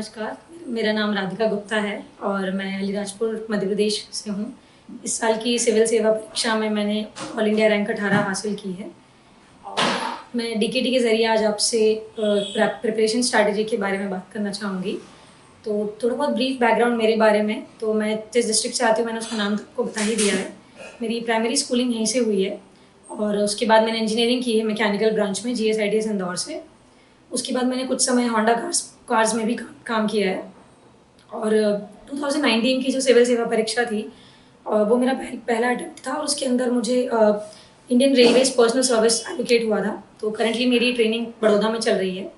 नमस्कार, मेरा नाम राधिका गुप्ता है और मैं अलीराजपुर मध्य प्रदेश से हूँ। इस साल की सिविल सेवा परीक्षा में मैंने ऑल इंडिया रैंक 18 हासिल की है। और मैं डीकेटी के ज़रिए आज आपसे प्रिपरेशन स्ट्रैटेजी के बारे में बात करना चाहूँगी। तो थोड़ा बहुत ब्रीफ बैकग्राउंड मेरे बारे में, तो मैं जिस डिस्ट्रिक्ट से आती हूँ मैंने उसका नाम तो आपको बता ही दिया है। मेरी प्राइमरी स्कूलिंग यहीं से हुई है और उसके बाद मैंने इंजीनियरिंग की है मैकेनिकल ब्रांच में GSITS इंदौर से। उसके बाद मैंने कुछ समय होंडा कार्स में भी काम किया है। और 2019 की जो सिविल सेवा परीक्षा थी वो मेरा पहला अटेम्प्ट था और उसके अंदर मुझे Indian railways personal service allocate हुआ था। तो करंटली मेरी ट्रेनिंग बड़ौदा में चल रही है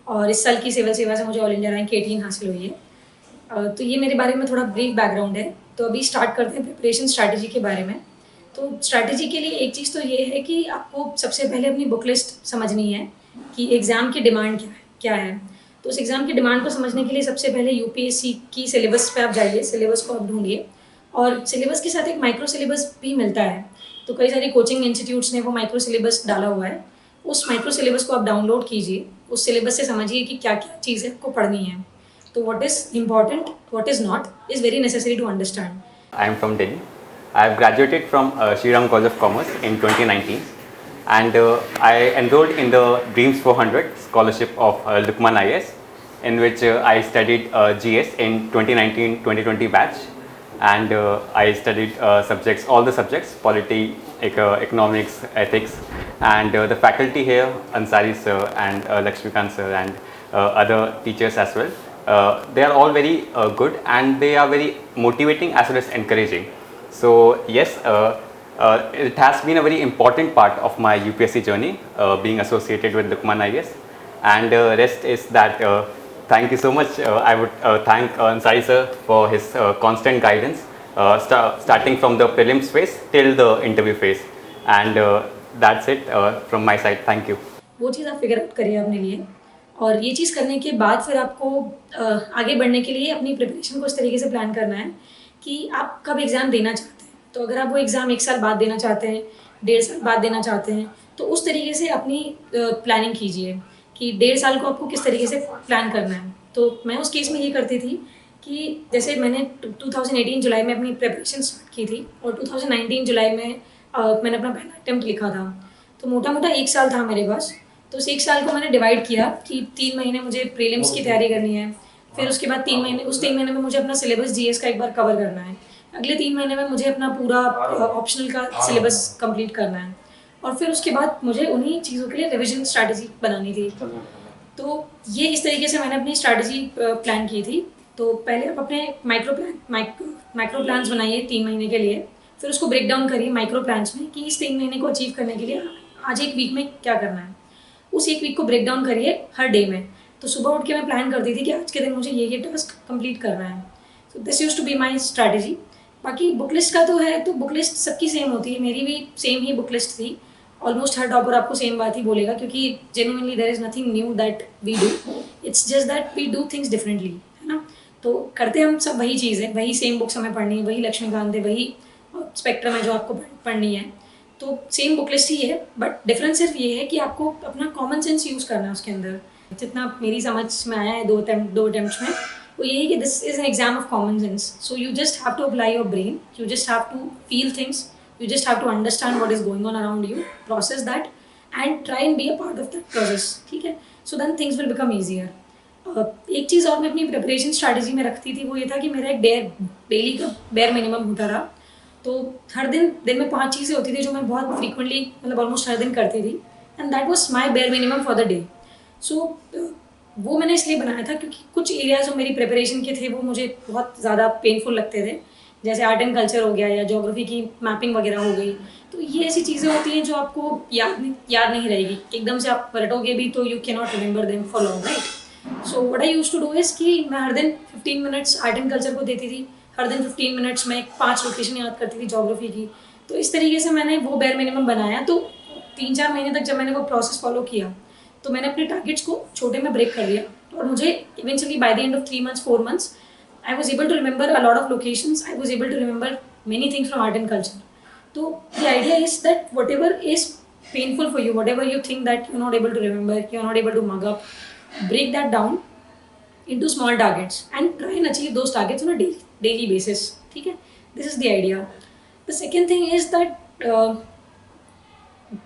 और इस साल की सिविल सेवा से मुझे ऑल इंडिया रैंक 18 हासिल हुई है। तो ये मेरे बारे में थोड़ा ब्रीफ बैकग्राउंड है। तो अभी स्टार्ट करते हैं प्रिपरेशन स्ट्रैटेजी के बारे में। तो स्ट्रैटेजी के लिए एक चीज़ तो ये है कि आपको सबसे पहले अपनी बुक लिस्ट समझनी है कि एग्ज़ाम की डिमांड क्या है। तो उस एग्ज़ाम की डिमांड को समझने के लिए सबसे पहले यूपीएससी की सिलेबस पे आप जाइए, सिलेबस को आप ढूंढिए और सिलेबस के साथ एक माइक्रो सिलेबस भी मिलता है। तो कई सारी कोचिंग इंस्टीट्यूट्स ने वो माइक्रो सिलेबस डाला हुआ है। उस माइक्रो सिलेबस को आप डाउनलोड कीजिए, उस सिलेबस से समझिए कि क्या क्या चीज़ें आपको पढ़नी है। तो what is important, what is not is very necessary to understand. I am from Delhi. I have graduated from Shri Ram College of Commerce in 2019 and I enrolled in the Dreams 400 scholarship of Lukman IS, in which I studied GS in 2019-2020 batch, and I studied subjects, all the subjects, polity, economics, ethics, and the faculty here, Ansari sir and Lakshmikant sir and other teachers as well. They are all very good and they are very motivating as well as encouraging. So yes, it has been a very important part of my UPSC journey, being associated with Lukman IS, and rest is that thank you so much. I would thank Ansari sir for his constant guidance, starting from the prelims phase till the interview phase, and that's it from my side. Thank you. वो चीज़ आप figure out करिए अपने लिए और ये चीज़ करने के बाद फिर आपको आगे बढ़ने के लिए अपनी प्रिपरेशन को इस तरीके से प्लान करना है कि आप कब एग्ज़ाम देना चाहते हैं। तो अगर आप वो एग्ज़ाम 1 साल बाद देना चाहते हैं, 1.5 साल बाद देना चाहते हैं, तो उस तरीके से अपनी प्लानिंग कीजिए कि 1.5 साल को आपको किस तरीके से प्लान करना है। तो मैं उस केस में ये करती थी कि जैसे मैंने 2018 जुलाई में अपनी प्रिपरेशन स्टार्ट की थी और 2019 जुलाई में मैंने अपना पहला अटेम्प्ट लिखा था। तो मोटा मोटा 1 साल था मेरे पास। तो उस 1 साल को मैंने डिवाइड किया कि 3 महीने मुझे प्रीलिम्स की तैयारी करनी है, फिर उसके बाद 3 महीने, उस 3 महीने में मुझे अपना सिलेबस GS का एक बार कवर करना है, अगले 3 महीने में मुझे अपना पूरा ऑप्शनल का सिलेबस कंप्लीट करना है और फिर उसके बाद मुझे उन्हीं चीज़ों के लिए रिविजन स्ट्रैटेजी बनानी थी। तो ये इस तरीके से मैंने अपनी स्ट्रैटेजी प्लान की थी। तो पहले आप अपने माइक्रो प्लान्स बनाइए 3 महीने के लिए, फिर उसको ब्रेक डाउन करिए माइक्रो प्लान्स में कि इस 3 महीने को अचीव करने के लिए आज एक वीक में क्या करना है। उस एक वीक को ब्रेक डाउन करिए हर डे में। तो सुबह उठ के मैं प्लान करती थी कि आज के दिन मुझे ये टास्क कंप्लीट करना है। So this use to be my strategy. बाकी बुक लिस्ट का तो है, तो बुक लिस्ट सबकी सेम होती है, मेरी भी सेम ही बुक लिस्ट थी। ऑलमोस्ट हर टॉपर आपको सेम बात ही बोलेगा क्योंकि genuinely there is nothing new that we do, it's just that we do things differently, है ना। तो करते हम सब वही चीज़ है, वही सेम बुक्स हमें पढ़नी है, वही लक्ष्मीकांत है, वही स्पेक्ट्रम है जो आपको पढ़नी है। तो सेम बुक लिस्ट ही है, बट डिफरेंस सिर्फ ये है कि आपको अपना कॉमन सेंस यूज़ करना है उसके अंदर। जितना मेरी समझ में आया है 2 अटेम्प्ट्स में, वो यही कि this is an exam of common sense. So you just have to apply your brain, you just have to feel things, you just have to understand what is going on around you, process that and try and be a part of that process, ठीक है। so then things will become easier। एक चीज़ और मैं अपनी preparation strategy में रखती थी, वो ये था कि मेरा एक डेली का बेयर मिनिमम होता रहा। तो हर दिन में 5 चीज़ें होती थी जो मैं बहुत फ्रीक्वेंटली, मतलब ऑलमोस्ट हर दिन करती थी, and that was my bare minimum for the day. So वो मैंने इसलिए बनाया था क्योंकि कुछ एरियाज जो मेरी प्रिपरेशन के थे वो मुझे बहुत ज़्यादा पेनफुल लगते थे, जैसे आर्ट एंड कल्चर हो गया या ज्योग्राफी की मैपिंग वगैरह हो गई। तो ये ऐसी चीज़ें होती हैं जो आपको याद नहीं रहेगी, एकदम से आप रटोगे भी तो you can not remember them for long, right. So what I used to do is कि मैं हर दिन 15 मिनट्स आर्ट एंड कल्चर को देती थी, हर दिन 15 मिनट्स में 5 लोकेशन याद करती थी ज्योग्राफी की। तो इस तरीके से मैंने वो बेयर मिनिमम बनाया। तो 3-4 महीने तक जब मैंने वो प्रोसेस फॉलो किया तो मैंने अपने टारगेट्स को छोटे में ब्रेक कर लिया और मुझे eventually by the end of 3 months 4 months I was able to remember a lot of locations. I was able to remember many things from art and culture. So the idea is that whatever is painful for you, whatever you think that you're not able to remember, you're not able to mug up, break that down into small targets and try and achieve those targets on a daily basis. ठीक है, this is the idea. The second thing is that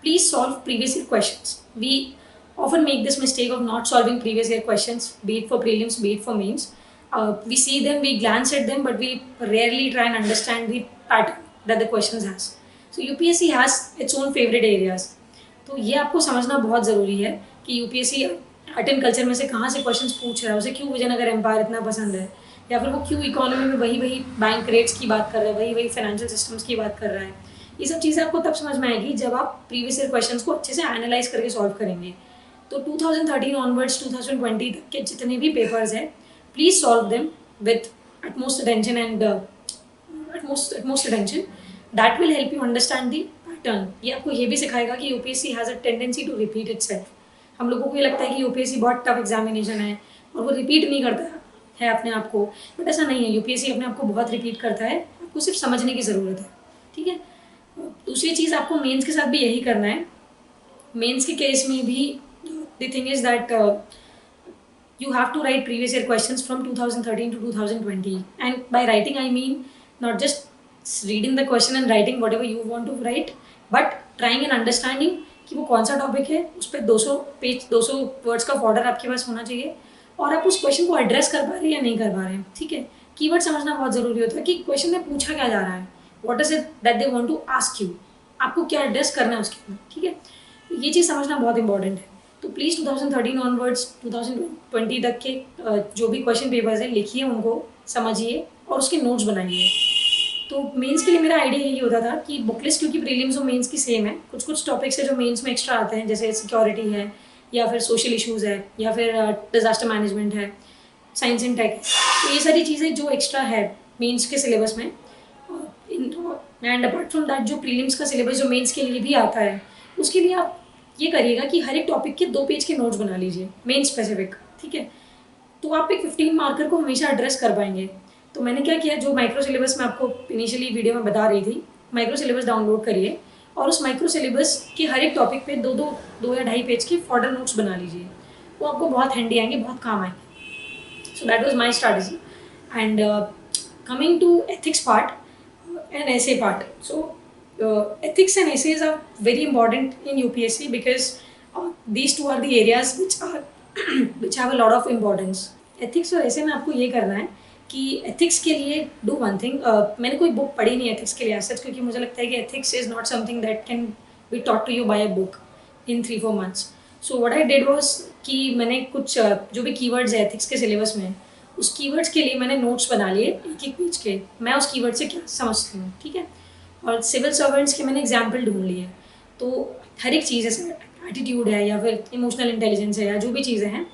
please solve previous year questions. We often make this mistake of not solving previous year questions, be it for prelims, be it for mains. We see them, we glance at them, but we rarely try and understand the pattern that the questions has. So UPSC has its own favorite areas. तो ये आपको समझना बहुत ज़रूरी है कि UPSC art and culture में से कहाँ से क्वेश्चंस पूछ रहा है, उसे क्यों विजयनगर एम्पायर इतना पसंद है, या फिर वो क्यों इकोनॉमी में वही वही बैंक रेट्स की बात कर रहा है, वही वही फाइनेंशियल सिस्टम्स की बात कर रहा है. ये सब चीज़ें आपको तब समझ में आएगी जब आप प्रीवियस ईयर क्वेश्चंस को अच्छे से एनालाइज करके सॉल्व करेंगे. तो 2013 ऑनवर्ड्स 2020 तक के जितने भी पेपर्स हैं, please solve them with utmost attention and utmost attention. That will help you understand the pattern. ये आपको ये भी सिखाएगा कि UPSC has a tendency to repeat itself. हम लोगों को ये लगता है कि UPSC बहुत टफ एग्जामिनेशन है और वो रिपीट नहीं करता है अपने आप को, बट ऐसा नहीं है. UPSC अपने आप को बहुत रिपीट करता है, आपको सिर्फ समझने की ज़रूरत है. ठीक है. दूसरी चीज़ आपको मेंस के साथ भी यही करना है. मेंस के केस में भी the thing is that you have to write previous year questions from 2013 to 2020, and by writing I mean not just reading the question and writing whatever you want to write, but trying and understanding कि वो कौन सा topic है, उस पर 200 page 200 words का border आपके पास होना चाहिए और आप उस क्वेश्चन को एड्रेस कर पा रहे हैं या नहीं कर पा रहे हैं. ठीक है. कीवर्ड समझना बहुत ज़रूरी होता है कि क्वेश्चन में पूछा क्या जा रहा है, what is it that they want to ask you, आपको क्या एड्रेस करना है उसके अंदर. ठीक है. ये चीज़ समझना बहुत इंपॉर्टेंट है. तो प्लीज़ 2013 ऑनवर्ड्स 2020 तक के जो भी क्वेश्चन पेपर्स हैं लिखिए, उनको समझिए और उसके नोट्स बनाइए. तो मेंस के लिए मेरा आइडिया यही होता था कि बुक लिस्ट, क्योंकि प्रीलिम्स और मेंस की सेम है, कुछ कुछ टॉपिक्स है जो मेंस में एक्स्ट्रा आते हैं, जैसे सिक्योरिटी है या फिर सोशल इशूज़ है या फिर डिजास्टर मैनेजमेंट है, साइंस एंड टेक है. तो ये सारी चीज़ें जो एक्स्ट्रा है मेंस के सिलेबस में, एंड अपार्ट फ्रॉम दैट जो प्रीलिम्स का सिलेबस जो मेंस के लिए भी आता है, उसके लिए आप ये करिएगा कि हर एक टॉपिक के 2 पेज के नोट्स बना लीजिए मेन स्पेसिफिक. ठीक है. तो आप एक 15 मार्कर को हमेशा एड्रेस कर पाएंगे. तो मैंने क्या किया, जो माइक्रो सिलेबस मैं आपको इनिशियली वीडियो में बता रही थी, माइक्रो सिलेबस डाउनलोड करिए और उस माइक्रो सिलेबस के हर एक टॉपिक पे 2 या 2.5 पेज के फॉर्डर नोट्स बना लीजिए. वो आपको बहुत हैंडी आएंगे, बहुत काम आएंगे. So that was my strategy. And coming to ethics part and essay part. So ethics and essays are very important in UPSC because these two are the areas which have a lot of importance. Ethics और essay में आपको ये करना है कि ethics के लिए do one thing. मैंने कोई बुक पढ़ी नहीं ethics के लिए as such, क्योंकि मुझे लगता है कि ethics is not something that can be taught to you by a book in 3-4 months. So what I did was कि मैंने कुछ जो भी keywords है ethics के सिलेबस में, उस keywords के लिए मैंने notes बना लिए एक पेज के, मैं उस कीवर्ड से क्या समझती हूँ. ठीक है. और सिविल सर्वेंट्स के मैंने एग्जाम्पल ढूंढ लिए. तो हर एक चीज़ जैसे एटीट्यूड है या फिर इमोशनल इंटेलिजेंस है या जो भी चीज़ें हैं,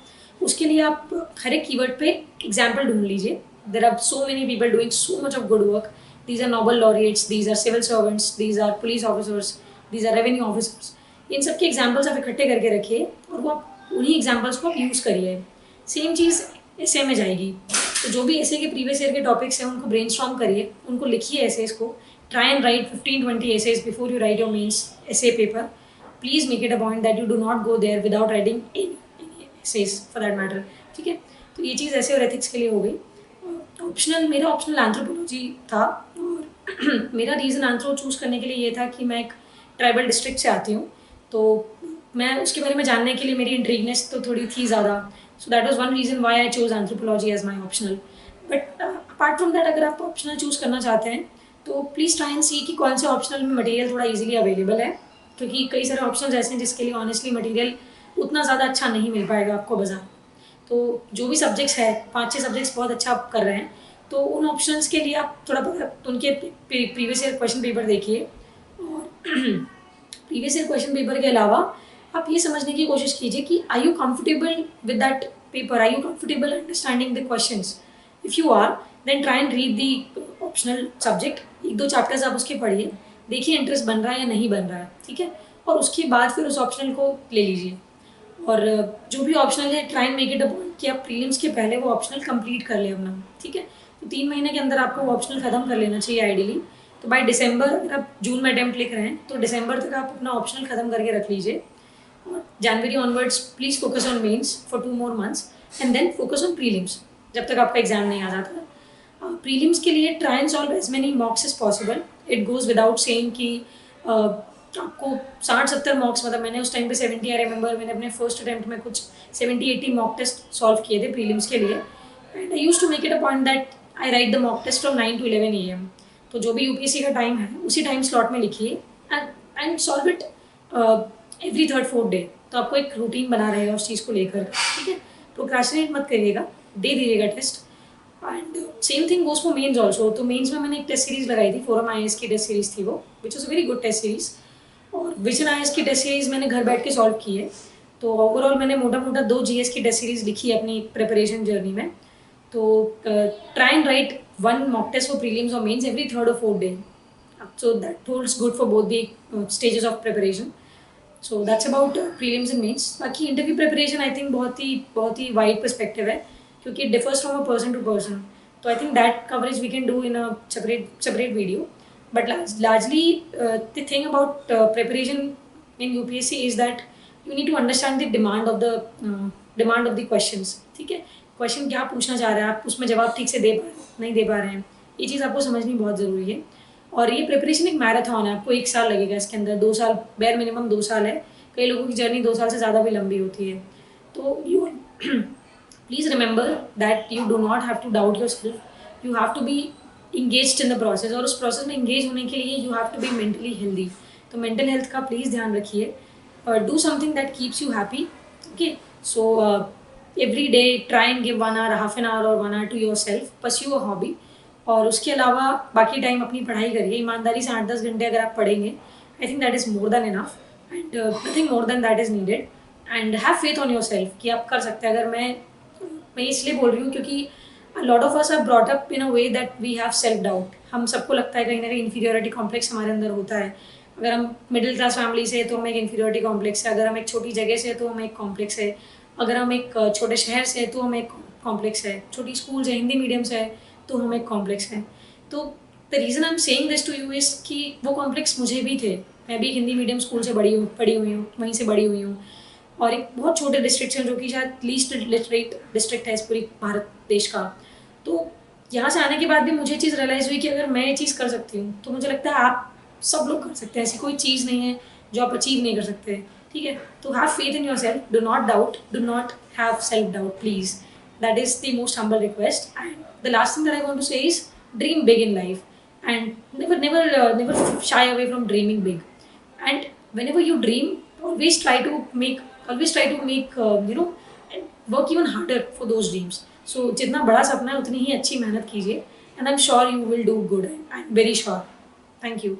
उसके लिए आप हर एक कीवर्ड पे एग्जाम्पल ढूंढ लीजिए. There are so many people doing so much of good work. These are noble laureates, these are civil servants, these are police officers, these are revenue officers. इन सब के एग्जाम्पल्स आप इकट्ठे करके रखिए और वो आप उन्हीं एग्जाम्पल्स को आप यूज़ करिए. सेम चीज़ एसे में जाएगी. तो जो भी एसे के प्रीवियस ईयर के टॉपिक्स हैं उनको ब्रेनस्टॉर्म करिए, उनको लिखिए एसेज को. Try and write 15-20 essays before you write your mains essay paper. Please make it a point that you do not go there without writing any essays for that matter. ठीक है. तो ये चीज़ ऐसे और एथिक्स के लिए हो गई. ऑप्शनल, मेरा ऑप्शनल एंथ्रोपोलॉजी था और मेरा रीज़न एंथ्रो चूज़ करने के लिए ये था कि मैं एक ट्राइबल डिस्ट्रिक्ट से आती हूँ, तो मैं उसके बारे में जानने के लिए मेरी इंट्रीगनेस तो थोड़ी थी ज़्यादा. So that was one reason why I choose anthropology as my optional. But apart from that, अगर आप ऑप्शनल चूज़ करना चाहते हैं तो प्लीज़ ट्राई एंड सी कि कौन से ऑप्शनल में मटेरियल थोड़ा इजीली अवेलेबल है, क्योंकि कई सारे ऑप्शंस ऐसे हैं जिसके लिए ऑनेस्टली मटेरियल उतना ज़्यादा अच्छा नहीं मिल पाएगा आपको बाजार. तो जो भी सब्जेक्ट्स है, 5-6 सब्जेक्ट्स बहुत अच्छा आप कर रहे हैं, तो उन ऑप्शंस के लिए आप थोड़ा बहुत उनके प्रीवियस ईयर क्वेश्चन पेपर देखिए. और प्रीवियस ईयर क्वेश्चन पेपर के अलावा आप ये समझने की कोशिश कीजिए कि are you comfortable with that paper, are you comfortable understanding the questions. If you are, then try and read the optional subject. 1-2 chapters आप उसके पढ़िए, देखिए इंटरेस्ट बन रहा है या नहीं बन रहा है. ठीक है. और उसके बाद फिर उस ऑप्शनल को ले लीजिए. और जो भी ऑप्शनल है, try and make it a point कि आप प्रीलिम्स के पहले वो ऑप्शनल कंप्लीट कर लें अपना. ठीक है. तो 3 महीने के अंदर आपको वो ऑप्शनल ख़त्म कर लेना चाहिए आइडियली. तो बाय दिसंबर, अगर आप जून में अटैम्प्ट लिख रहे हैं तो दिसंबर तक आप अपना ऑप्शनल ख़त्म करके रख लीजिए. और January onwards please focus on mains for 2 more months. And then focus on prelims जब तक आपका एग्जाम नहीं आ जाता। प्रीलिम्स के लिए try and solve as many mocks as possible. It goes without saying कि आपको 60-70 मॉक्स, मतलब मैंने उस टाइम पे 70 आई रिमेंबर, मैंने अपने फर्स्ट अटैम्प्ट में कुछ 70-80 मॉक टेस्ट सॉल्व किए थे प्रीलिम्स के लिए। And I used to make it a point that I write the mock test from 9 to 11 AM। तो जो भी यूपीएससी का टाइम है उसी टाइम स्लॉट में लिखिए and solve it every 3rd-4th day. तो आपको एक रूटीन बना रहेगा उस चीज़ को लेकर, ठीक है। प्रोक्रेस्टिनेट मत करिएगा, दे दीजिएगा test. And same thing goes for mains also. तो मेन्स में मैंने एक टेस्ट सीरीज लगाई थी, फोरम IAS की टेस्ट सीरीज थी वो, which is a very good test series. और विजन IAS की टेस्ट सीरीज मैंने घर बैठ के सॉल्व की है। तो ओवरऑल मैंने मोटा मोटा 2 GS की टेस्ट सीरीज लिखी है अपनी प्रिपरेशन जर्नी में। तो try and write 1 mock test for prelims और mains every 3rd or 4th day. So that holds good for both the stages of preparation. So that's about prelims and mains. बाकी interview preparation I think बहुत ही wide perspective है, क्योंकि it differs from a person to person. So I think that coverage we can do in a separate video. But largely the thing about preparation in UPSC is that you need to understand the demand of the questions. ठीक है, question क्या पूछना चाह रहा है, आप उसमें जवाब ठीक से नहीं दे पा रहे हैं, ये चीज़ आपको समझनी बहुत ज़रूरी है। और ये प्रिपरेशन एक मैराथन है, आपको 1 साल लगेगा इसके अंदर, 2 साल, बेयर मिनिमम 2 साल है। कई लोगों की जर्नी 2 साल से ज़्यादा भी लंबी होती है। तो you please remember that you do not have to doubt yourself, you have to be engaged in the process. और उस प्रोसेस में इंगेज होने के लिए you have to be mentally healthy. तो मेंटल हेल्थ का प्लीज़ ध्यान रखिए और do something that keeps you happy. Okay, so every day try and give 1 hour, half an hour or 1 hour to yourself, pursue a hobby। और उसके अलावा बाकी time अपनी पढ़ाई करिए ईमानदारी से। 8-10 घंटे अगर आप पढ़ेंगे, I think that is more than enough and nothing more than that is needed. And have faith on your self कि आप कर सकते हैं। अगर मैं इसलिए बोल रही हूँ क्योंकि lot of us are brought up in a way that we have self doubt. हम सबको लगता है कहीं ना कहीं इन्फीरियोरिटी कॉम्प्लेक्स हमारे अंदर होता है। अगर हम मिडिल क्लास फैमिली से तो हमें एक इन्फीरियोरिटी कॉम्प्लेक्स है, अगर हम एक छोटी जगह से तो हमें एक कॉम्प्लेक्स है, अगर हम एक छोटे शहर से तो हमें एक कॉम्प्लेक्स है, छोटी स्कूल से, हिंदी मीडियम से है तो हमें एक कॉम्प्लेक्स है। तो the reason I am saying this to you is कि वो कॉम्प्लेक्स मुझे भी थे। मैं भी हिंदी मीडियम स्कूल से पढ़ी हुई हूँ, वहीं से बड़ी हुई हूँ, और एक बहुत छोटे डिस्ट्रिक्ट से, जो कि शायद लीस्ट लिटरेट डिस्ट्रिक्ट है इस पूरी भारत देश का। तो यहाँ से आने के बाद भी मुझे चीज़ रियलाइज़ हुई कि अगर मैं ये चीज़ कर सकती हूँ तो मुझे लगता है आप सब लोग कर सकते हैं। ऐसी कोई चीज़ नहीं है जो आप अचीव नहीं कर सकते, ठीक है। तो have faith in yourself, do not doubt, do not have self doubt please. That is the most humble request. And the last thing that I want to say is dream big in life and never shy away from dreaming big. And whenever you dream, always try to make work even harder for those dreams. So जितना बड़ा सपना है उतनी ही अच्छी मेहनत कीजिए, and I'm sure you will do good. I'm very sure. Thank you.